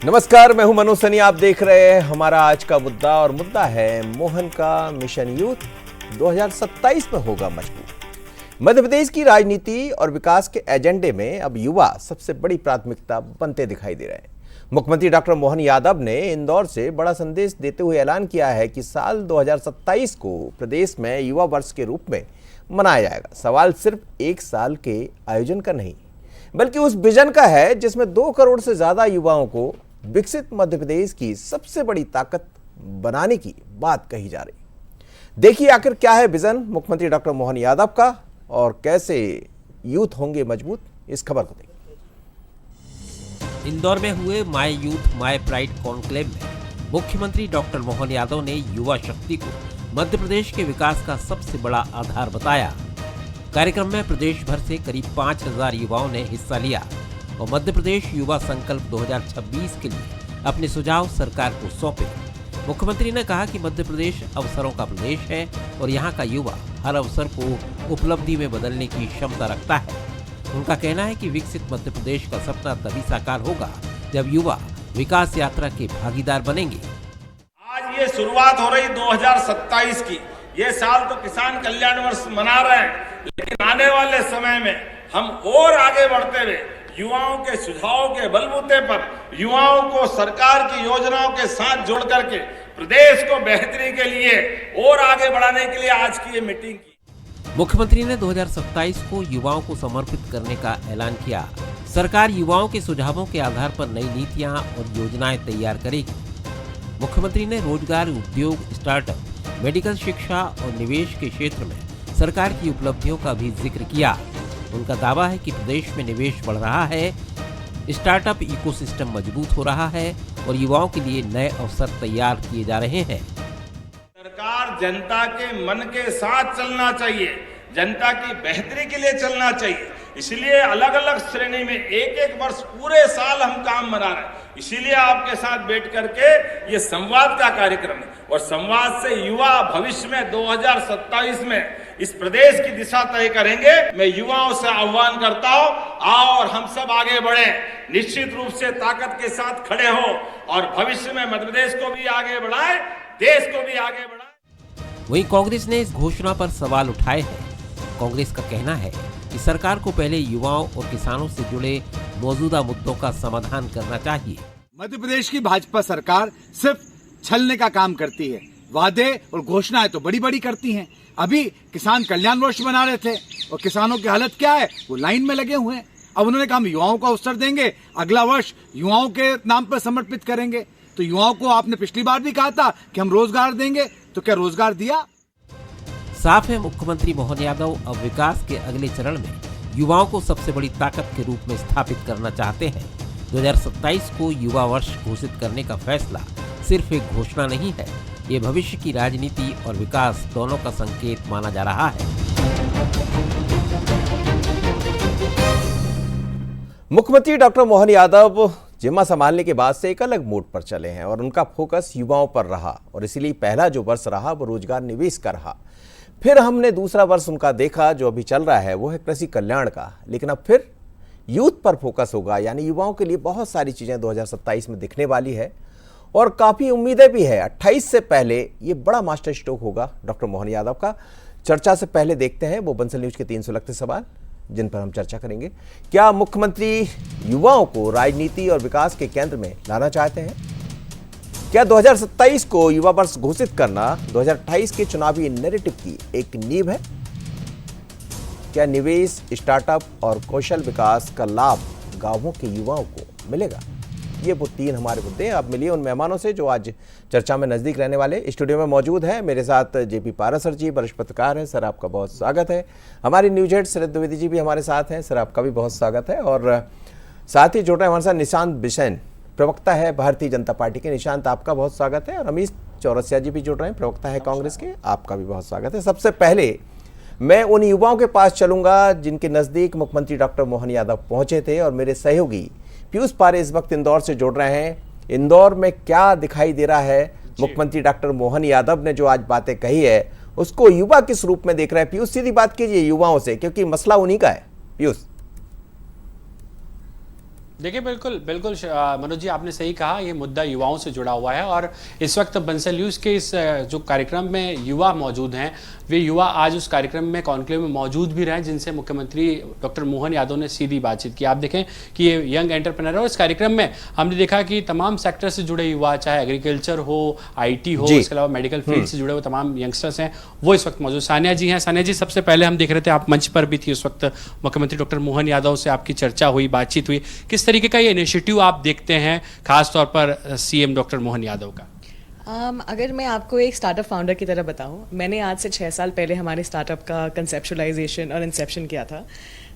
नमस्कार, मैं हूं मनोज सनी। आप देख रहे हैं हमारा आज का मुद्दा, और मुद्दा है मोहन का मिशन यूथ 2027 में होगा मजबूत। मध्य प्रदेश की राजनीति और विकास के एजेंडे में अब युवा सबसे बड़ी प्राथमिकता बनते दिखाई दे रहे हैं। मुख्यमंत्री डॉक्टर मोहन यादव ने इंदौर से बड़ा संदेश देते हुए ऐलान किया है कि साल 2027 को प्रदेश में युवा वर्ष के रूप में मनाया जाएगा। सवाल सिर्फ एक साल के आयोजन का नहीं, बल्कि उस विजन का है जिसमें 2 करोड़ से ज्यादा युवाओं को विकसित मध्य प्रदेश की सबसे बड़ी ताकत बनाने की बात कही जा रही। देखिए आखिर क्या है विजन मुख्यमंत्री डॉक्टर मोहन यादव का और कैसे यूथ होंगे मजबूत, इस खबर को देखिए। इंदौर में हुए my youth my pride conclave में मुख्यमंत्री डॉक्टर मोहन यादव ने युवा शक्ति को मध्य प्रदेश के विकास का सबसे बड़ा आधार बताया। कार्यक्रम में प्रदेश भर से करीब 5000 युवाओं ने हिस्सा लिया और मध्य प्रदेश युवा संकल्प 2026 के लिए अपने सुझाव सरकार को सौंपे। मुख्यमंत्री ने कहा कि मध्य प्रदेश अवसरों का प्रदेश है और यहाँ का युवा हर अवसर को उपलब्धि में बदलने की क्षमता रखता है। उनका कहना है कि विकसित मध्य प्रदेश का सपना तभी साकार होगा जब युवा विकास यात्रा के भागीदार बनेंगे। आज ये शुरुआत हो रही 2027 की। ये साल तो किसान कल्याण वर्ष मना रहे हैं, लेकिन आने वाले समय में हम और आगे बढ़ते हुए युवाओं के सुझावों के बलबूते पर युवाओं को सरकार की योजनाओं के साथ जोड़ करके प्रदेश को बेहतरी के लिए और आगे बढ़ाने के लिए आज की ये मीटिंग की। मुख्यमंत्री ने 2027 को युवाओं को समर्पित करने का ऐलान किया। सरकार युवाओं के सुझावों के आधार पर नई नीतियां और योजनाएं तैयार करेगी। मुख्यमंत्री ने रोजगार, उद्योग, स्टार्टअप, मेडिकल शिक्षा और निवेश के क्षेत्र में सरकार की उपलब्धियों का भी जिक्र किया। उनका दावा है कि प्रदेश में निवेश बढ़ रहा है, स्टार्टअप इकोसिस्टम मजबूत हो रहा है और युवाओं के लिए नए अवसर तैयार किए जा रहे हैं। सरकार जनता के मन के साथ चलना चाहिए, जनता की बेहतरी के लिए चलना चाहिए। इसलिए अलग अलग श्रेणी में एक वर्ष पूरे साल हम काम बना रहे हैं। इसीलिए आपके साथ बैठ करके ये संवाद का कार्यक्रम है, और संवाद से युवा भविष्य में 2027 में इस प्रदेश की दिशा तय करेंगे। मैं युवाओं से आह्वान करता हूं, आओ और हम सब आगे बढ़े, निश्चित रूप से ताकत के साथ खड़े हो और भविष्य में मध्य प्रदेश को भी आगे बढ़ाए, देश को भी आगे बढ़ाए। वहीं कांग्रेस ने इस घोषणा पर सवाल उठाए हैं। कांग्रेस का कहना है कि सरकार को पहले युवाओं और किसानों से जुड़े मौजूदा मुद्दों का समाधान करना चाहिए। मध्य प्रदेश की भाजपा सरकार सिर्फ छलने का काम करती है, वादे और घोषणाएं तो बड़ी बड़ी करती हैं। अभी किसान कल्याण वर्ष बना रहे थे और किसानों की हालत क्या है, वो लाइन में लगे हुए हैं। अब उन्होंने कहा हम युवाओं को अवसर देंगे, अगला वर्ष युवाओं के नाम पर समर्पित करेंगे। तो युवाओं को आपने पिछली बार भी कहा था कि हम रोजगार देंगे, तो क्या रोजगार दिया? साफ है, मुख्यमंत्री मोहन यादव अब विकास के अगले चरण में युवाओं को सबसे बड़ी ताकत के रूप में स्थापित करना चाहते हैं। 2027 को युवा वर्ष घोषित करने का फैसला सिर्फ एक घोषणा नहीं है, ये भविष्य की राजनीति और विकास दोनों का संकेत माना जा रहा है। मुख्यमंत्री डॉक्टर मोहन यादव जिम्मा संभालने के बाद से एक अलग मूड पर चले हैं और उनका फोकस युवाओं पर रहा, और इसीलिए पहला जो वर्ष रहा वो रोजगार निवेश का रहा। फिर हमने दूसरा वर्ष उनका देखा जो अभी चल रहा है वो है कृषि कल्याण का, लेकिन अब फिर यूथ पर फोकस होगा, यानी युवाओं के लिए बहुत सारी चीजें 2027 में दिखने वाली है और काफी उम्मीदें भी है। 28 से पहले ये बड़ा मास्टर स्ट्रोक होगा डॉक्टर मोहन यादव का। चर्चा से पहले देखते हैं वो बंसल न्यूज के 3 सुलगते सवाल जिन पर हम चर्चा करेंगे। क्या मुख्यमंत्री युवाओं को राजनीति और विकास के केंद्र में लाना चाहते हैं? क्या 2027 को युवा वर्ष घोषित करना 2028 के चुनावी नैरेटिव की एक नींव है? क्या निवेश, स्टार्टअप और कौशल विकास का लाभ गांवों के युवाओं को मिलेगा? ये वो 3 हमारे मुद्दे हैं। अब मिलिए उन मेहमानों से जो आज चर्चा में नजदीक रहने वाले। स्टूडियो में मौजूद है मेरे साथ जेपी पारस सर जी, वरिष्ठ पत्रकार हैं। सर आपका बहुत स्वागत है। हमारी न्यूज हेड शरद द्विवेदी जी भी हमारे साथ हैं। सर आपका भी बहुत स्वागत है। और साथ ही जुड़ रहे हमारे साथ निशांत बिसेन, प्रवक्ता है भारतीय जनता पार्टी के। निशांत आपका बहुत स्वागत है। और रमेश चौरसिया जी भी जुड़ रहे हैं, प्रवक्ता है कांग्रेस के। आपका भी बहुत स्वागत है। सबसे पहले मैं उन युवाओं के पास चलूंगा जिनके नजदीक मुख्यमंत्री डॉक्टर मोहन यादव पहुंचे थे, और मेरे सहयोगी पीयूष पारे इस वक्त इंदौर से जुड़ रहे हैं। इंदौर में क्या दिखाई दे रहा है? मुख्यमंत्री डॉक्टर मोहन यादव ने जो आज बातें कही है उसको युवा किस रूप में देख रहे हैं? पीयूष सीधी बात कीजिए युवाओं से, क्योंकि मसला उन्हीं का है। पीयूष। देखिए बिल्कुल बिल्कुल मनोज जी, आपने सही कहा, ये मुद्दा युवाओं से जुड़ा हुआ है और इस वक्त बंसल न्यूज़ के इस जो कार्यक्रम में युवा मौजूद हैं, वे युवा आज उस कार्यक्रम में कॉन्क्लेव में मौजूद भी रहे जिनसे मुख्यमंत्री डॉक्टर मोहन यादव ने सीधी बातचीत की। आप देखें कि ये यंग एंटरप्रेन्योर है और इस कार्यक्रम में हमने देखा कि तमाम सेक्टर से जुड़े युवा, चाहे एग्रीकल्चर हो, IT हो, इसके अलावा मेडिकल फील्ड से जुड़े हुए तमाम यंगस्टर्स हैं, वो इस वक्त मौजूद। सानिया जी हैं। सानिया जी, सबसे पहले हम देख रहे थे आप मंच पर भी थी उस वक्त, मुख्यमंत्री डॉक्टर मोहन यादव से आपकी चर्चा हुई, बातचीत हुई, किस तरीके का ये इनिशिएटिव आप देखते हैं खास तौर पर CM डॉक्टर मोहन यादव का? अगर मैं आपको एक स्टार्टअप फाउंडर की तरह बताऊं, मैंने आज से 6 साल पहले हमारे स्टार्टअप का कंसेप्चुलाइजेशन और इंसेप्शन किया था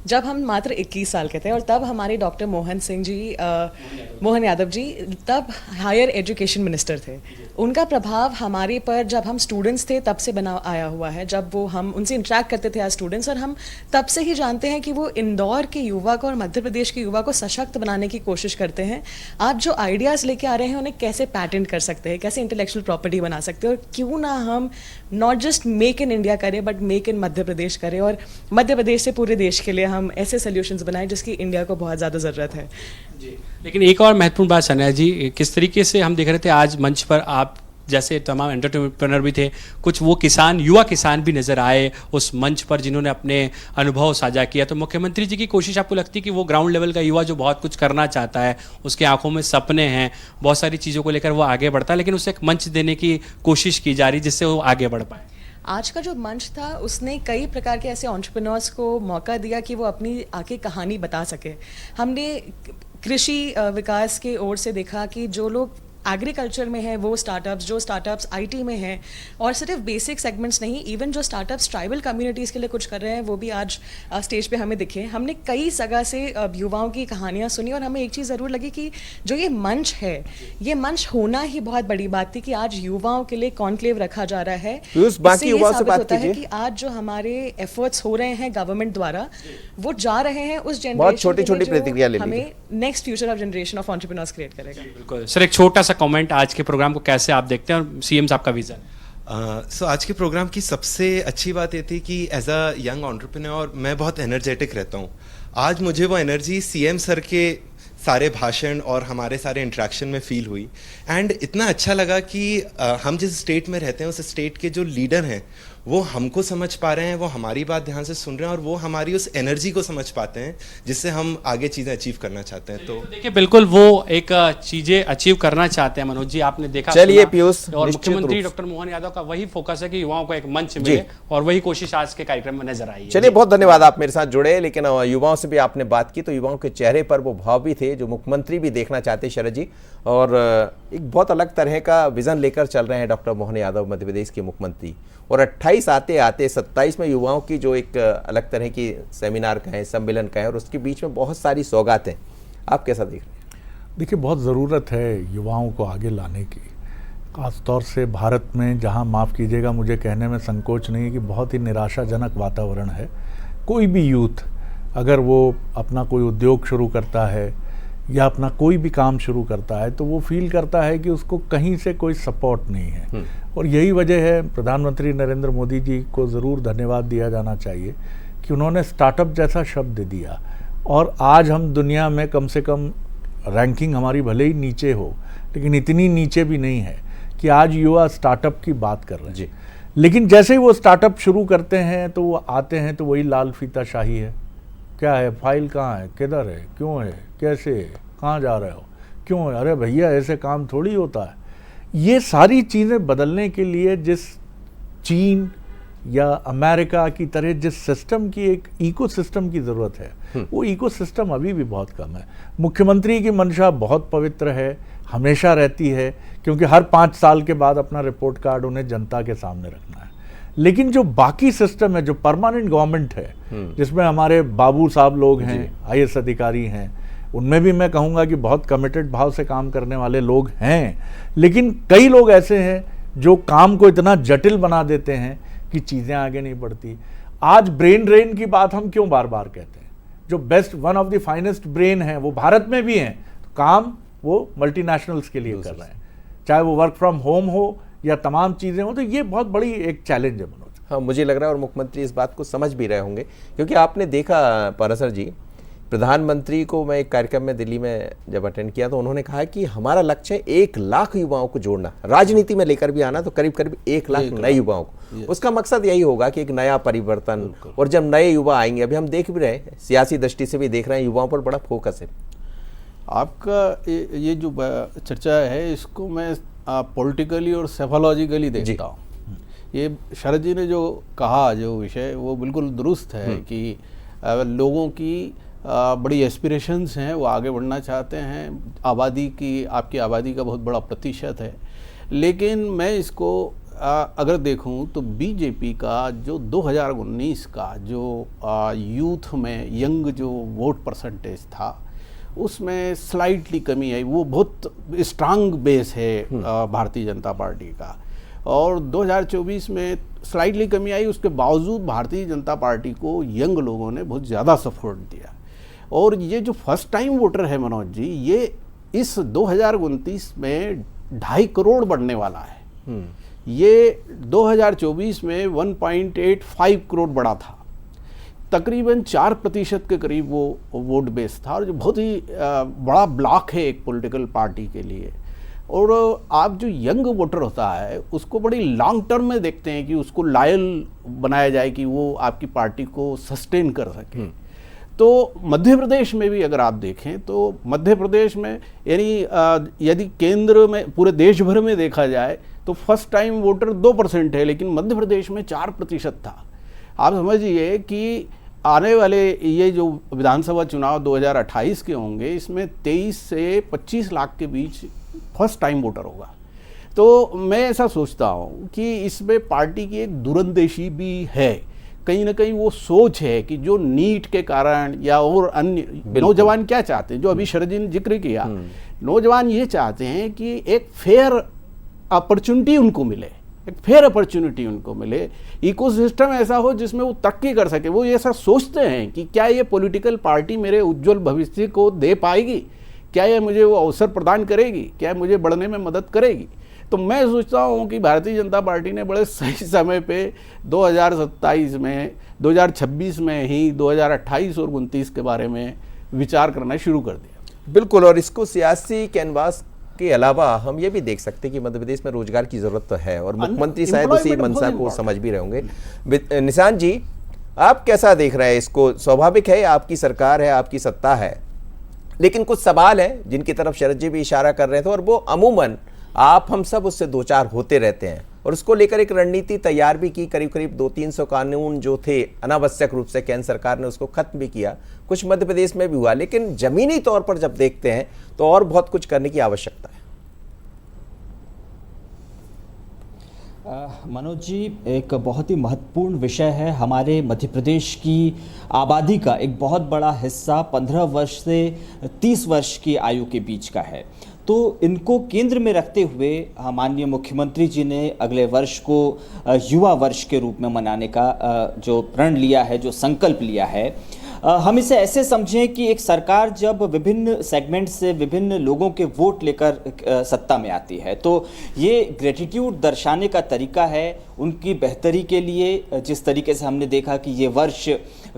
जब हम मात्र 21 साल के थे, और तब हमारे डॉक्टर मोहन यादव जी तब हायर एजुकेशन मिनिस्टर थे। उनका प्रभाव हमारे पर जब हम स्टूडेंट्स थे तब से बना आया हुआ है, जब वो हम उनसे इंटरेक्ट करते थे एज स्टूडेंट्स, और हम तब से ही जानते हैं कि वो इंदौर के युवा को और मध्य प्रदेश के युवा को सशक्त बनाने की कोशिश करते हैं। आज जो आइडियाज़ लेके आ रहे हैं उन्हें कैसे पैटेंट कर सकते हैं, कैसे इंटेलेक्चुअल प्रॉपर्टी बना सकते हैं, और क्यों ना हम not just make in India करें but make in Madhya Pradesh करें, और मध्य प्रदेश से पूरे देश के लिए हम ऐसे सोल्यूशंस बनाएं जिसकी इंडिया को बहुत ज़्यादा ज़रूरत है जी। लेकिन एक और महत्वपूर्ण बात सानिया जी, किस तरीके से हम देख रहे थे आज मंच पर आप जैसे तमाम एंटरप्रेन्योर भी थे, कुछ वो किसान, युवा किसान भी नजर आए उस मंच पर जिन्होंने अपने अनुभव साझा किया। तो मुख्यमंत्री जी की कोशिश आपको लगती है कि वो ग्राउंड लेवल का युवा जो बहुत कुछ करना चाहता है, उसके आंखों में सपने हैं, बहुत सारी चीज़ों को लेकर वो आगे बढ़ता है, लेकिन उसे एक मंच देने की कोशिश की जा रही जिससे वो आगे बढ़ पाए? आज का जो मंच था उसने कई प्रकार के ऐसे एंटरप्रेन्योर्स को मौका दिया कि वो अपनी आके कहानी बता सके। हमने कृषि विकास के ओर से देखा कि जो लोग एग्रीकल्चर में है वो स्टार्टअप्स, जो स्टार्टअप्स IT में हैं, और सिर्फ बेसिक सेगमेंट्स नहीं, इवन जो स्टार्टअप्स ट्राइबल कम्युनिटीज़ के लिए कुछ कर रहे हैं वो भी आज स्टेज पे हमें दिखे। हमने कई जगह से युवाओं की कहानियाँ सुनी, और हमें एक चीज़ ज़रूर लगी कि जो ये मंच है, ये मंच होना ही बहुत बड़ी बात थी कि आज युवाओं के लिए कॉन्क्लेव रखा जा रहा है। बाकी युवाओं से बात होता है कीजिए कि आज जो हमारे एफर्ट्स हो रहे हैं गवर्नमेंट द्वारा, वो जा रहे हैं उस बहुत छोटी-छोटी जनरेशन प्रतिक्रिया ले हमें next future of generation of entrepreneurs create करेगा। बिल्कुल सर, एक छोटा सा कमेंट, आज के प्रोग्राम को कैसे आप देखते हैं और CM साहब का विजन? सो आज के प्रोग्राम की सबसे अच्छी बात ये थी कि एज अ यंग एंटरप्रेन्योर मैं बहुत एनर्जेटिक रहता हूँ। आज मुझे वो एनर्जी CM सर के सारे भाषण और हमारे सारे इंटरेक्शन में फील हुई, एंड इतना अच्छा लगा कि हम जिस स्टेट में रहते हैं उस स्टेट के जो लीडर हैं वो हमको समझ पा रहे हैं, वो हमारी बात ध्यान से सुन रहे हैं और वो हमारी उस एनर्जी को समझ पाते हैं जिससे हम आगे चीज़ें अचीव करना चाहते हैं। तो देखिए बिल्कुल वो एक चीज़ें अचीव करना चाहते हैं मनोज जी, आपने देखा। चलिए पीयूष, और मुख्यमंत्री डॉक्टर मोहन यादव का वही फोकस है कि युवाओं को एक मंच मिले, और वही कोशिश आज के कार्यक्रम में नजर आई है। चलिए बहुत धन्यवाद, आप मेरे साथ जुड़े। लेकिन युवाओं से भी आपने बात की तो युवाओं के चेहरे पर वो भाव भी थे जो मुख्यमंत्री भी देखना चाहते शरद जी, और एक बहुत अलग तरह का विजन लेकर चल रहे हैं डॉक्टर मोहन यादव मध्य प्रदेश के मुख्यमंत्री। और 28 आते आते 27 में युवाओं की जो एक अलग तरह की सेमिनार कहें, सम्मेलन कहें, और उसके बीच में बहुत सारी सौगातें, आप कैसा देख रहे हैं? देखिए बहुत ज़रूरत है युवाओं को आगे लाने की, खासतौर से भारत में जहां, माफ़ कीजिएगा मुझे कहने में संकोच नहीं, कि बहुत ही निराशाजनक वातावरण है। कोई भी यूथ अगर वो अपना कोई उद्योग शुरू करता है या अपना कोई भी काम शुरू करता है तो वो फील करता है कि उसको कहीं से कोई सपोर्ट नहीं है। और यही वजह है, प्रधानमंत्री नरेंद्र मोदी जी को ज़रूर धन्यवाद दिया जाना चाहिए कि उन्होंने स्टार्टअप जैसा शब्द दिया, और आज हम दुनिया में कम से कम रैंकिंग हमारी भले ही नीचे हो लेकिन इतनी नीचे भी नहीं है कि आज युवा स्टार्टअप की बात कर रहे हैं। लेकिन जैसे ही वो स्टार्टअप शुरू करते हैं तो वो आते हैं तो वही लाल फीता शाही है, क्या है, फाइल कहाँ है, किधर है, क्यों है, कैसे है, कहाँ जा रहे हो, क्यों है, अरे भैया ऐसे काम थोड़ी होता है। ये सारी चीज़ें बदलने के लिए जिस चीन या अमेरिका की तरह जिस सिस्टम की, एक इकोसिस्टम की ज़रूरत है, वो इकोसिस्टम अभी भी बहुत कम है। मुख्यमंत्री की मंशा बहुत पवित्र है, हमेशा रहती है, क्योंकि हर 5 साल के बाद अपना रिपोर्ट कार्ड उन्हें जनता के सामने रखना है। लेकिन जो बाकी सिस्टम है, जो परमानेंट गवर्नमेंट है, जिसमें हमारे बाबू साहब लोग हैं, IAS अधिकारी हैं, उनमें भी मैं कहूँगा कि बहुत कमिटेड भाव से काम करने वाले लोग हैं। लेकिन कई लोग ऐसे हैं जो काम को इतना जटिल बना देते हैं कि चीज़ें आगे नहीं बढ़ती। आज ब्रेन ड्रेन की बात हम क्यों बार बार कहते हैं? जो best, one of the finest brain है वो भारत में भी हैं, तो काम वो मल्टीनेशनल्स के लिए कर रहे हैं, चाहे वो वर्क फ्रॉम होम हो या तमाम चीज़ें हो। तो ये बहुत बड़ी एक चैलेंज है मनोज। हाँ, मुझे लग रहा है और मुख्यमंत्री इस बात को समझ भी रहे होंगे, क्योंकि आपने देखा पारासर जी प्रधानमंत्री को मैं एक कार्यक्रम में दिल्ली में जब अटेंड किया तो उन्होंने कहा कि हमारा लक्ष्य है 1 लाख युवाओं को जोड़ना, राजनीति में लेकर भी आना, तो करीब करीब 1 लाख नए युवाओं को। उसका मकसद यही होगा कि एक नया परिवर्तन, और जब नए युवा आएंगे, अभी हम देख भी रहे हैं, सियासी दृष्टि से भी देख रहे हैं, युवाओं पर बड़ा फोकस है। आपका ये जो चर्चा है इसको मैं पॉलिटिकली और सेफोलॉजिकली देखता हूँ। ये शरद जी ने जो कहा, जो विषय, वो बिल्कुल दुरुस्त है कि लोगों की बड़ी एस्पिरेशंस हैं, वो आगे बढ़ना चाहते हैं। आबादी की, आपकी आबादी का बहुत बड़ा प्रतिशत है, लेकिन मैं इसको अगर देखूं तो बीजेपी का जो 2019 का जो यूथ में यंग जो वोट परसेंटेज था, उसमें स्लाइटली कमी आई। वो बहुत स्ट्रांग बेस है भारतीय जनता पार्टी का, और 2024 में स्लाइटली कमी आई। उसके बावजूद भारतीय जनता पार्टी को यंग लोगों ने बहुत ज़्यादा सपोर्ट दिया। और ये जो फर्स्ट टाइम वोटर है मनोज जी, ये इस 2029 में 2.5 करोड़ बढ़ने वाला है। ये 2024 में 1.85 करोड़ बढ़ा था, तकरीबन 4% के करीब वो वोट बेस था, और जो बहुत ही बड़ा ब्लॉक है एक पॉलिटिकल पार्टी के लिए। और आप जो यंग वोटर होता है उसको बड़ी लॉन्ग टर्म में देखते हैं कि उसको लॉयल बनाया जाए कि वो आपकी पार्टी को सस्टेन कर सके। तो मध्य प्रदेश में भी अगर आप देखें तो मध्य प्रदेश में, यानी यदि केंद्र में पूरे देश भर में देखा जाए तो फर्स्ट टाइम वोटर 2% है, लेकिन मध्य प्रदेश में 4% था। आप समझिए कि आने वाले ये जो विधानसभा चुनाव 2028 के होंगे, इसमें 23 से 25 लाख के बीच फर्स्ट टाइम वोटर होगा। तो मैं ऐसा सोचता हूँ कि इसमें पार्टी की एक दूरंदेशी भी है, कहीं ना कहीं वो सोच है कि जो नीट के कारण या और अन्य, नौजवान क्या चाहते हैं, जो अभी शरद जी ने जिक्र किया, नौजवान ये चाहते हैं कि एक फेयर अपॉर्चुनिटी उनको मिले, एक फेयर अपॉर्चुनिटी उनको मिले, इकोसिस्टम ऐसा हो जिसमें वो तरक्की कर सके। वो ऐसा सोचते हैं कि क्या ये पॉलिटिकल पार्टी मेरे उज्जवल भविष्य को दे पाएगी, क्या ये मुझे वो अवसर प्रदान करेगी, क्या मुझे बढ़ने में मदद करेगी। तो मैं सोचता हूँ कि भारतीय जनता पार्टी ने बड़े सही समय पे 2027 में, 2026 में ही 2028 और 29 के बारे में विचार करना शुरू कर दिया। बिल्कुल, और इसको सियासी कैनवास के अलावा हम ये भी देख सकते हैं कि मध्य प्रदेश में रोजगार की जरूरत तो है, और मुख्यमंत्री शायद उसी मंशा को समझ भी रहे होंगे। निशांत जी, आप कैसा देख रहे हैं इसको? स्वाभाविक है, आपकी सरकार है, आपकी सत्ता है, लेकिन कुछ सवाल हैं जिनकी तरफ शरद जी भी इशारा कर रहे थे, और वो अमूमन आप हम सब उससे दो चार होते रहते हैं, और उसको लेकर एक रणनीति तैयार भी की। करीब करीब 200-300 कानून जो थे अनावश्यक रूप से केंद्र सरकार ने उसको खत्म भी किया, कुछ मध्य प्रदेश में भी हुआ, लेकिन जमीनी तौर पर जब देखते हैं तो और बहुत कुछ करने की आवश्यकता है। मनोज जी, एक बहुत ही महत्वपूर्ण विषय है। हमारे मध्य प्रदेश की आबादी का एक बहुत बड़ा हिस्सा 15 वर्ष से 30 वर्ष की आयु के बीच का है। तो इनको केंद्र में रखते हुए माननीय मुख्यमंत्री जी ने अगले वर्ष को युवा वर्ष के रूप में मनाने का जो प्रण लिया है, जो संकल्प लिया है, हम इसे ऐसे समझें कि एक सरकार जब विभिन्न सेगमेंट से विभिन्न लोगों के वोट लेकर सत्ता में आती है, तो ये ग्रेटिट्यूड दर्शाने का तरीका है उनकी बेहतरी के लिए। जिस तरीके से हमने देखा कि ये वर्ष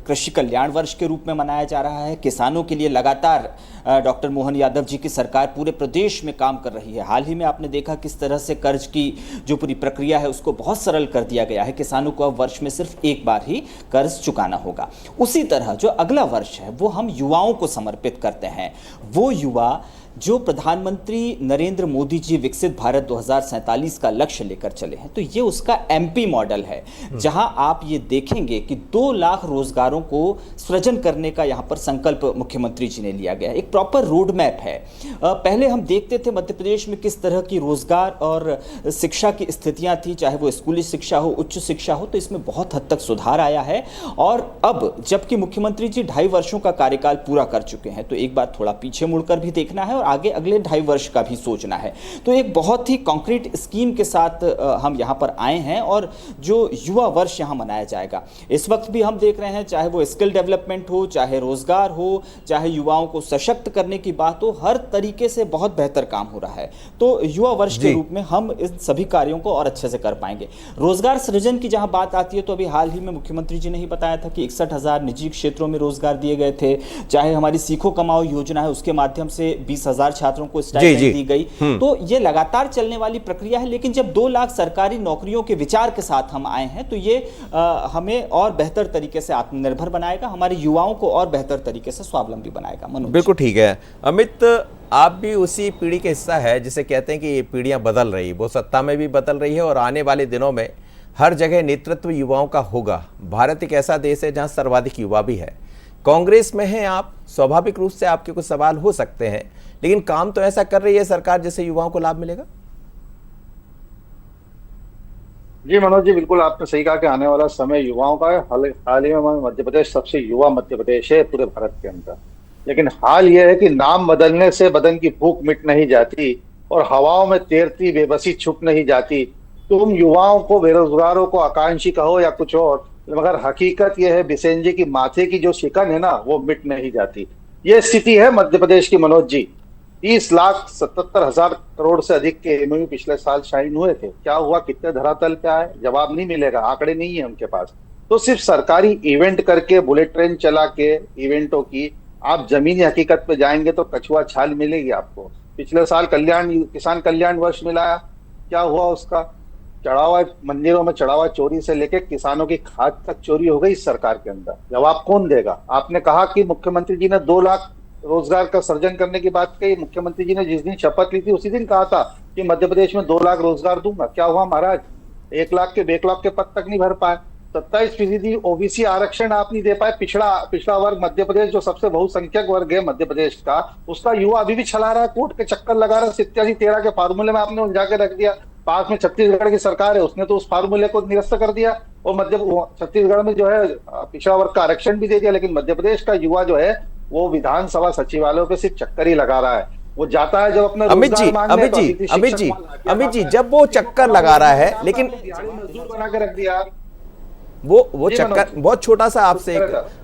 कृषि कल्याण वर्ष के रूप में मनाया जा रहा है, किसानों के लिए लगातार डॉक्टर मोहन यादव जी की सरकार पूरे प्रदेश में काम कर रही है। हाल ही में आपने देखा किस तरह से कर्ज की जो पूरी प्रक्रिया है उसको बहुत सरल कर दिया गया है। किसानों को अब वर्ष में सिर्फ एक बार ही कर्ज चुकाना होगा। उसी तरह जो अगला वर्ष है वो हम युवाओं को समर्पित करते हैं। वो युवा जो प्रधानमंत्री नरेंद्र मोदी जी विकसित भारत 2047 का लक्ष्य लेकर चले हैं, तो ये उसका एमपी मॉडल है, जहां आप ये देखेंगे कि 2 लाख रोजगारों को सृजन करने का यहां पर संकल्प मुख्यमंत्री जी ने लिया गया। एक प्रॉपर रोड मैप है। पहले हम देखते थे मध्य प्रदेश में किस तरह की रोजगार और शिक्षा की स्थितियां थी, चाहे वो स्कूली शिक्षा हो, उच्च शिक्षा हो, तो इसमें बहुत हद तक सुधार आया है। और अब जबकि मुख्यमंत्री जी 2.5 वर्षों का कार्यकाल पूरा कर चुके हैं, तो एक बार थोड़ा पीछे मुड़कर भी देखना है और आगे अगले 2.5 वर्ष का भी सोचना है। तो एक बहुत ही कॉन्क्रीट स्कीम के साथ हम यहाँ पर आए हैं और जो युवा वर्ष यहाँ मनाया जाएगा। इस वक्त भी हम देख रहे हैं, चाहे वो स्किल डेवलपमेंट हो, चाहे रोजगार हो, चाहे युवाओं को सशक्त करने की बात हो, हर तरीके से बहुत बेहतर काम हो रहा है। तो युवा वर्ष के रूप में हम इन सभी कार्यों को और अच्छे से कर पाएंगे। रोजगार सृजन की जहां बात आती है तो अभी हाल ही में मुख्यमंत्री जी ने ही बताया था कि 61,000 निजी क्षेत्रों में रोजगार दिए गए थे। चाहे हमारी सीखो कमाओ योजना है, उसके माध्यम से 20,000 छात्रों को स्टाइपेंड दी गई। तो ये लगातार चलने वाली प्रक्रिया है, लेकिन जब 2 लाख सरकारी नौकरियों के विचार के साथ हम आए हैं तो ये हमें और बेहतर तरीके से आत्मनिर्भर बनाएगा, हमारे युवाओं को और बेहतर तरीके से स्वावलंबी बनाएगा। मनोज, बिल्कुल ठीक है। अमित, आप भी उसी पीढ़ी का हिस्सा है जिसे कहते हैं कि ये पीढ़ियां बदल रही, वो सत्ता में भी बदल रही है और आने वाले दिनों में हर जगह नेतृत्व युवाओं का होगा। भारत एक ऐसा देश है जहां सर्वाधिक युवा भी है। कांग्रेस में हैं आप, स्वाभाविक रूप से आपके कुछ सवाल हो सकते हैं, लेकिन काम तो ऐसा कर रही है सरकार जिससे युवाओं को लाभ मिलेगा। जी मनोज जी, बिल्कुल आपने सही कहा कि आने वाला समय युवाओं का है। हाल ही में मध्य प्रदेश सबसे युवा मध्य प्रदेश है पूरे भारत के अंदर। लेकिन हाल यह है कि नाम बदलने से बदन की भूख मिट नहीं जाती और हवाओं में तैरती बेबसी छुप नहीं जाती। तुम युवाओं को, बेरोजगारों को आकांक्षी कहो या कुछ और, मगर हकीकत यह है बिसेन जी की माथे की जो शिकन है ना, वो मिट नहीं जाती। ये स्थिति है मध्य प्रदेश की मनोज जी। 30,77,000 करोड़ से अधिक के एमओयू पिछले साल साइन हुए थे। क्या हुआ, कितने धरातल पे आए, जवाब नहीं मिलेगा, आंकड़े नहीं है उनके पास। तो सिर्फ सरकारी इवेंट करके, बुलेट ट्रेन चला के इवेंटों की, आप जमीनी हकीकत पे जाएंगे तो कछुआ छाल मिलेगी आपको। पिछले साल किसान कल्याण वर्ष मिलाया, क्या हुआ उसका? चढ़ावा, मंदिरों में चढ़ावा चोरी से लेके किसानों की खाद तक चोरी हो गई इस सरकार के अंदर। जवाब कौन देगा? आपने कहा कि मुख्यमंत्री जी ने 2 लाख रोजगार का सृजन करने की बात कही। मुख्यमंत्री जी ने जिस दिन शपथ ली थी उसी दिन कहा था कि मध्य प्रदेश में 2 लाख रोजगार दूंगा। क्या हुआ महाराज? 1 लाख के बैकलॉग के पद तक नहीं भर पाए। 27% ओबीसी आरक्षण आप नहीं दे पाए। पिछड़ा वर्ग मध्य प्रदेश, जो सबसे बहुसंख्यक वर्ग है मध्य प्रदेश का, उसका युवा अभी भी चला रहा है, कोर्ट के चक्कर लगा रहा है। 87-13 के फार्मूले में आपने उलझा के रख दिया। पास में छत्तीसगढ़ की सरकार है, उसने तो उस फार्मूले को निरस्त कर दिया और छत्तीसगढ़ में जो है पिछड़ा वर्ग का आरक्षण भी दे दिया। लेकिन मध्य प्रदेश का युवा जो है वो विधानसभा सचिवालयों पे सिर्फ चक्कर ही लगा रहा है। वो जाता है जब अपना अमित जी, जब वो चक्कर लगा रहा है, लेकिन मजदूर बना के रख दिया। वो चक्कर बहुत छोटा सा, आपसे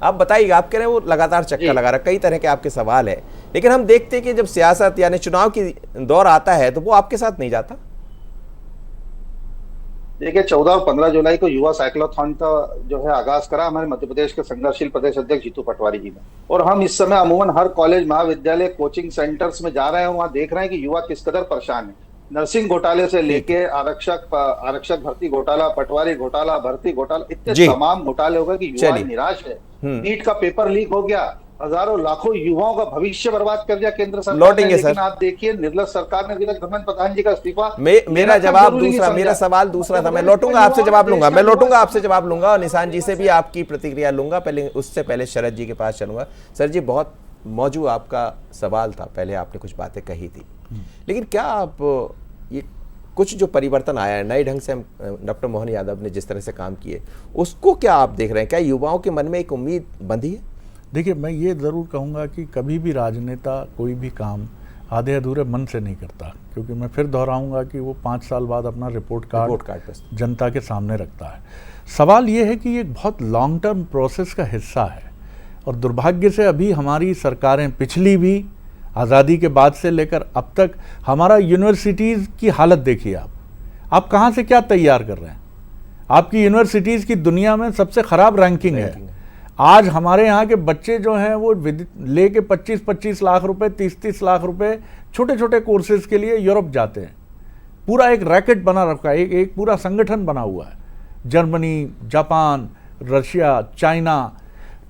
आप बताइएगा। आप कह रहे हैं वो लगातार चक्कर लगा रहा है, कई तरह के आपके सवाल है, लेकिन हम देखते हैं कि जब सियासत यानी चुनाव की दौर आता है तो वो आपके साथ नहीं जाता। देखिए, 14 और 15 जुलाई को युवा साइक्लोथॉन का जो है आगाज करा हमारे मध्य प्रदेश के संघर्षशील प्रदेश अध्यक्ष जीतू पटवारी जी ने। और हम इस समय अमूमन हर कॉलेज, महाविद्यालय, कोचिंग सेंटर्स में जा रहे हैं, वहां देख रहे हैं कि युवा किस कदर परेशान है। नर्सिंग घोटाले से लेके आरक्षक भर्ती घोटाला, पटवारी घोटाला, भर्ती घोटाला, इतने तमाम घोटाले हो गए कि युवा निराश है। नीट का पेपर लीक हो गया, हजारों लाखों युवाओं का भविष्य बर्बाद कर दिया केंद्र सरकार ने। लेकिन आप देखिए, निर्लज सरकार ने धर्मेंद्र प्रधान जी का इस्तीफा। मेरा जवाब दूसरा, मेरा सवाल दूसरा था। मैं लौटूंगा आपसे जवाब लूंगा, और निशान जी से भी आपकी प्रतिक्रिया लूंगा। पहले उससे पहले शरद जी के पास चलूंगा। सर जी, बहुत मौजूद आपका सवाल था, पहले आपने कुछ बातें कही थी, लेकिन क्या आप ये कुछ जो परिवर्तन आया है, नए ढंग से डॉक्टर मोहन यादव ने जिस तरह से काम किए, उसको क्या आप देख रहे हैं? क्या युवाओं के मन में एक उम्मीद बंधी है? देखिए, मैं ये ज़रूर कहूँगा कि कभी भी राजनेता कोई भी काम आधे अधूरे मन से नहीं करता, क्योंकि मैं फिर दोहराऊंगा कि वो 5 साल बाद अपना रिपोर्ट कार्ड जनता के सामने रखता है। सवाल ये है कि ये बहुत लॉन्ग टर्म प्रोसेस का हिस्सा है और दुर्भाग्य से अभी हमारी सरकारें, पिछली भी, आज़ादी के बाद से लेकर अब तक, हमारा यूनिवर्सिटीज़ की हालत देखिए आप कहाँ से क्या तैयार कर रहे हैं। आपकी यूनिवर्सिटीज़ की दुनिया में सबसे ख़राब रैंकिंग है। आज हमारे यहाँ के बच्चे जो हैं वो लेके 25-25 लाख रुपए, 30-30 लाख रुपए छोटे छोटे कोर्सेज के लिए यूरोप जाते हैं। पूरा एक रैकेट बना रखा है, एक पूरा संगठन बना हुआ है। Germany, Japan, Russia, China.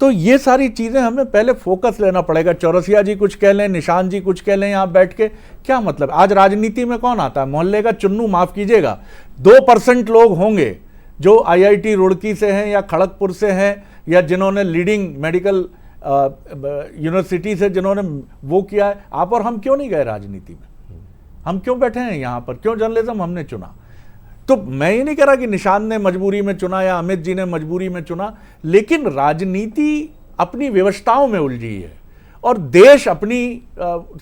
तो ये सारी चीज़ें हमें पहले फोकस लेना पड़ेगा। चौरसिया जी कुछ कह लें, निशान जी कुछ कह लें, यहाँ बैठ के क्या मतलब? आज राजनीति में कौन आता है? मोहल्ले का चुन्नू, माफ़ कीजिएगा, 2% लोग होंगे जो IIT रुड़की से हैं या खड़गपुर से हैं या जिन्होंने लीडिंग मेडिकल यूनिवर्सिटी से जिन्होंने वो किया है। आप और हम क्यों नहीं गए राजनीति में? हम क्यों बैठे हैं यहाँ पर? क्यों जर्नलिज्म हमने चुना? तो मैं ये नहीं कह रहा कि निशान ने मजबूरी में चुना या अमित जी ने मजबूरी में चुना, लेकिन राजनीति अपनी व्यवस्थाओं में उलझी है और देश अपनी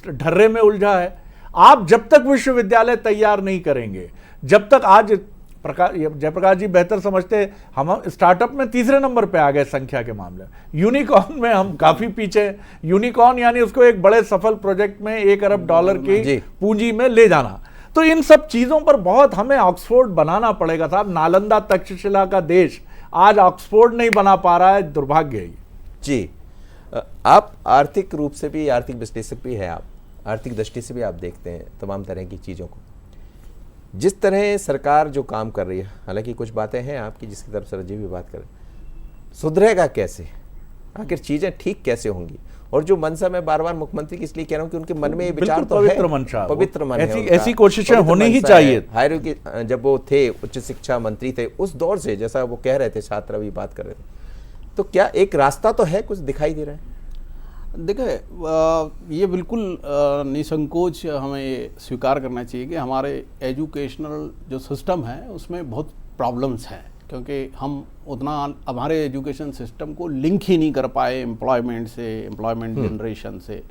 ढर्रे में उलझा है। आप जब तक विश्वविद्यालय तैयार नहीं करेंगे, जब तक आज जयप्रकाश जी बेहतर समझते, हम स्टार्टअप में तीसरे नंबर पे आ गए संख्या के मामले में। यूनिकॉर्न में हम काफी पीछे। यूनिकॉर्न यानी उसको एक बड़े सफल प्रोजेक्ट में $1 अरब की पूंजी में ले जाना। तो इन सब चीजों पर बहुत हमें ऑक्सफोर्ड बनाना पड़ेगा साहब। नालंदा तक्षशिला का देश आज ऑक्सफोर्ड नहीं बना पा रहा है, दुर्भाग्य है जी। आप आर्थिक रूप से भी, आर्थिक विश्लेषक भी है, आप आर्थिक दृष्टि से भी आप देखते हैं तमाम तरह की चीज़ों को। जिस तरह सरकार जो काम कर रही है, हालांकि कुछ बातें हैं आपकी जिसकी तरफ शरद जी भी बात करें, सुधरेगा कैसे, आखिर चीज़ें ठीक कैसे होंगी? और जो मनसा मैं बार बार मुख्यमंत्री की इसलिए कह रहा हूँ कि उनके मन में ये विचार तो पवित्र है, मंशा, पवित्र मन है, ऐसी कोशिशें होनी ही चाहिए। हायर की जब वो थे, उच्च शिक्षा मंत्री थे, उस दौर से जैसा वो कह रहे थे, छात्र अभी बात कर रहे थे, तो क्या एक रास्ता तो है, कुछ दिखाई दे रहा है? देखिए, ये बिल्कुल निसंकोच हमें स्वीकार करना चाहिए कि हमारे एजुकेशनल जो सिस्टम है उसमें बहुत प्रॉब्लम्स हैं, क्योंकि हम उतना हमारे एजुकेशन सिस्टम को लिंक ही नहीं कर पाए एम्प्लॉयमेंट से, एम्प्लॉयमेंट जनरेशन से।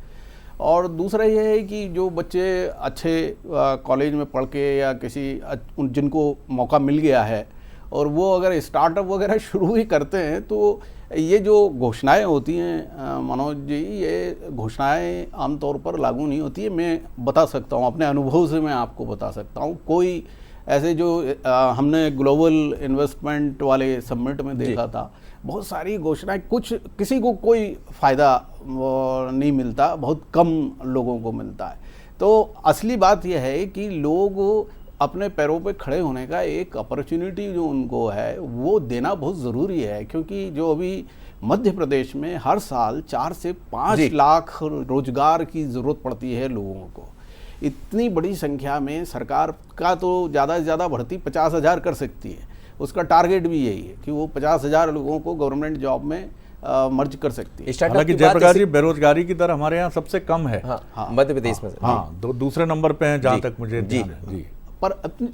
और दूसरा ये है कि जो बच्चे अच्छे कॉलेज में पढ़ के या किसी जिनको मौका मिल गया है और वो अगर स्टार्टअप वगैरह शुरू ही करते हैं, तो ये जो घोषणाएं होती हैं मनोज जी, ये घोषणाएं आमतौर पर लागू नहीं होती है। मैं बता सकता हूँ अपने अनुभव से, मैं आपको बता सकता हूँ। कोई ऐसे जो हमने ग्लोबल इन्वेस्टमेंट वाले समिट में देखा था, बहुत सारी घोषणाएं, कुछ किसी को कोई फ़ायदा नहीं मिलता, बहुत कम लोगों को मिलता है। तो असली बात यह है कि लोग अपने पैरों पे खड़े होने का एक अपॉर्चुनिटी जो उनको है वो देना बहुत ज़रूरी है, क्योंकि जो अभी मध्य प्रदेश में हर साल 4 से 5 लाख रोजगार की ज़रूरत पड़ती है लोगों को। इतनी बड़ी संख्या में सरकार का तो ज़्यादा से ज़्यादा भर्ती 50,000 कर सकती है, उसका टारगेट भी यही है कि वो 50,000 लोगों को गवर्नमेंट जॉब में मर्ज कर सकती है। हालांकि जयप्रकाश जी, बेरोजगारी की दर हमारे यहाँ सबसे कम है। मध्य प्रदेश में दूसरे नंबर पे हैं जहाँ तक मुझे जी। पर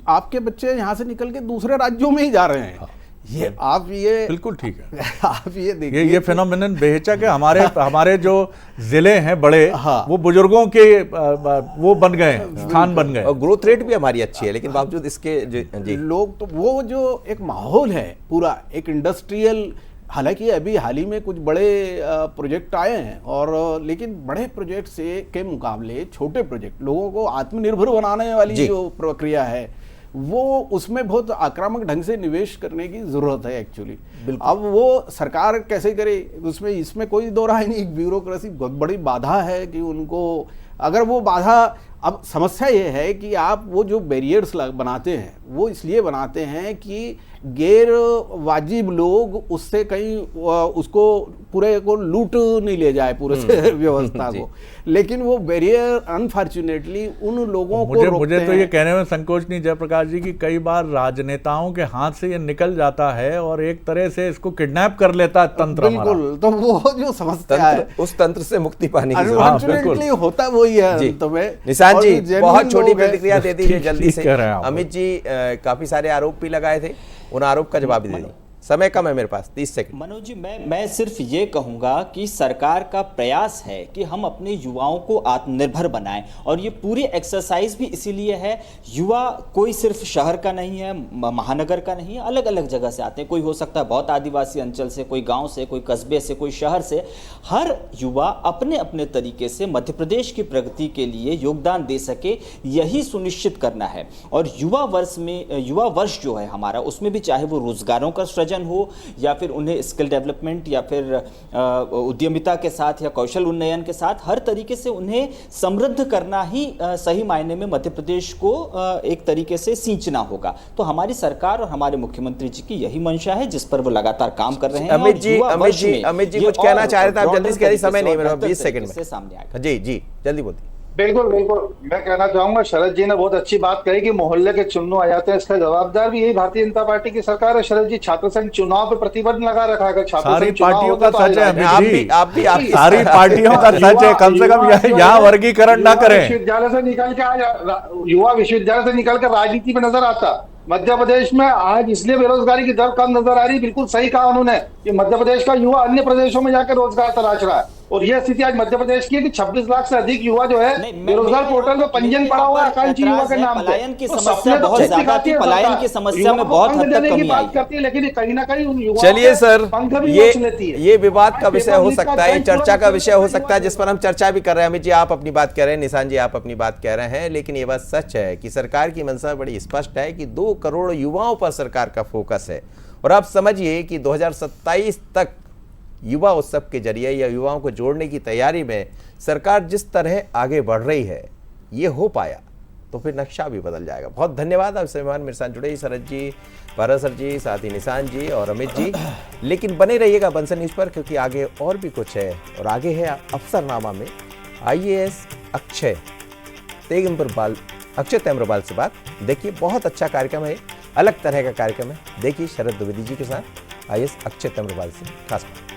आपके बच्चे यहाँ से निकल के दूसरे राज्यों में ही जा रहे हैं। ये आप ये बिल्कुल ठीक है। आप ये देखिए, ये फेनोमेनन बेहिचक है। हमारे जो जिले हैं बड़े, वो बुजुर्गों के वो बन गए, स्थान बन गए। और ग्रोथ रेट भी हमारी अच्छी है, लेकिन बावजूद इसके जी लोग, तो वो जो एक माहौल है पूरा एक इंडस्ट्रियल, हालांकि अभी हाल ही में कुछ बड़े प्रोजेक्ट आए हैं, और लेकिन बड़े प्रोजेक्ट से के मुकाबले छोटे प्रोजेक्ट, लोगों को आत्मनिर्भर बनाने वाली जो प्रक्रिया है, वो उसमें बहुत आक्रामक ढंग से निवेश करने की जरूरत है एक्चुअली। अब वो सरकार कैसे करे, उसमें इसमें कोई दो राय नहीं। ब्यूरोक्रेसी बहुत बड़ी बाधा है कि उनको, अगर वो बाधा, अब समस्या ये है कि आप वो जो बैरियर्स बनाते हैं वो इसलिए बनाते हैं कि गैर वाजिब लोग उससे कहीं उसको पूरे को लूट नहीं ले जाए पूरे से व्यवस्था को, लेकिन वो बैरियर अनफॉर्चुनेटली उन लोगों को मुझे तो ये कहने में संकोच नहीं जयप्रकाश जी कि कई बार राजनेताओं के हाथ से ये निकल जाता है और एक तरह से इसको किडनैप कर लेता है तंत्र। बिल्कुल, तो वो जो समस्या है, उस तंत्र से मुक्ति पाने की अनफॉर्चुनेटली होता वही है। निशांत जी बहुत छोटी प्रतिक्रिया दे दीजिए जल्दी से। अमित जी काफी सारे आरोप भी लगाए थे, उन आरोप का जवाब दे दीजिए, समय कम है मेरे पास, 30 सेकंड। मनोज जी, मैं सिर्फ ये कहूँगा कि सरकार का प्रयास है कि हम अपने युवाओं को आत्मनिर्भर बनाएं, और ये पूरी एक्सरसाइज भी इसीलिए है। युवा कोई सिर्फ शहर का नहीं है, महानगर का नहीं है, अलग अलग जगह से आते हैं। कोई हो सकता है बहुत आदिवासी अंचल से, कोई गांव से, कोई कस्बे से, कोई शहर से। हर युवा अपने अपने तरीके से मध्य प्रदेश की प्रगति के लिए योगदान दे सके, यही सुनिश्चित करना है। और युवा वर्ष जो है हमारा, उसमें भी चाहे वो रोजगारों का सृजन हो या फिर उन्हें स्किल डेवलपमेंट या फिर उद्यमिता के साथ या कौशल उन्नयन के साथ, हर तरीके से उन्हें समृद्ध करना ही सही मायने में मध्य प्रदेश को एक तरीके से सींचना होगा। तो हमारी सरकार और हमारे मुख्यमंत्री जी की यही मंशा है, जिस पर वो लगातार काम कर रहे हैं। अमित जी कुछ कहना चाह रहे थे, आप जल्दी से कह रही, समय नहीं मेरे 20 सेकंड में सामने आएगा। जी जल्दी बोलिए। बिल्कुल, मैं कहना चाहूंगा, शरद जी ने बहुत अच्छी बात कही कि मोहल्ले के चुन्नू आ जाते हैं, इसका जवाबदार भी यही भारतीय जनता पार्टी की सरकार है। शरद जी, छात्र संघ चुनाव पे प्रतिबंध लगा रखा है, सारी पार्टियों का सच है। आप भी सारी पार्टियों का सच है, कम से कम यहाँ वर्गीकरण ना करें। विश्वविद्यालय से निकल के युवा विश्वविद्यालय से निकल कर राजनीति में नजर आता। मध्य प्रदेश में आज इसलिए बेरोजगारी की दर कम नजर आ रही, बिल्कुल सही कहा उन्होंने कि मध्य प्रदेश का युवा अन्य प्रदेशों में जाकर रोजगार तलाश रहा है। और यह स्थिति आज मध्य प्रदेश की है कि 26 लाख से अधिक युवा जो है नहीं, बेरोजगार पोर्टल में पंजीयन पड़ा हुआ है आकांक्षी युवा के नाम पे। पलायन की तो समस्या सपने तो बहुत खूब ज्यादा दिखाती थी, है पलायन सरकार। की समस्या युवाओं में को बहुत पंख हद तक देने की कमी बात आई है। करती है, लेकिन कहीं ना कहीं उन युवाओं चलिए के सर, पंख भी नोच लेती है। ये विवाद का विषय हो पेपर लीक सकता का है, जांच चर्चा का पूरा विषय हो युवा सकता है, जिस पर हम चर्चा भी कर रहे हैं। अमित जी आप अपनी बात कह रहे हैं, निशान जी आप अपनी बात कह रहे हैं, लेकिन ये बात सच है कि सरकार की मंशा बड़ी स्पष्ट है कि 2 करोड़ युवाओं पर सरकार का फोकस है। और आप समझिए कि 2027 तक युवा उत्सव के जरिए या युवाओं को जोड़ने की तैयारी में सरकार जिस तरह आगे बढ़ रही है, ये हो पाया तो फिर नक्शा भी बदल जाएगा। बहुत धन्यवाद आपसे मेहमान मेरे साथ जुड़े, शरद जी, भारत सर जी, साथ ही निशान जी और अमित जी। लेकिन बने रहिएगा बंसल न्यूज़ पर, क्योंकि आगे और भी कुछ है। और आगे है अफसरनामा में IAS अक्षय तेम्रपाल से बात। देखिए बहुत अच्छा कार्यक्रम है, अलग तरह का कार्यक्रम है। देखिए शरद द्विवेदी जी के साथ IAS अक्षय तेम्रपाल से खास बात।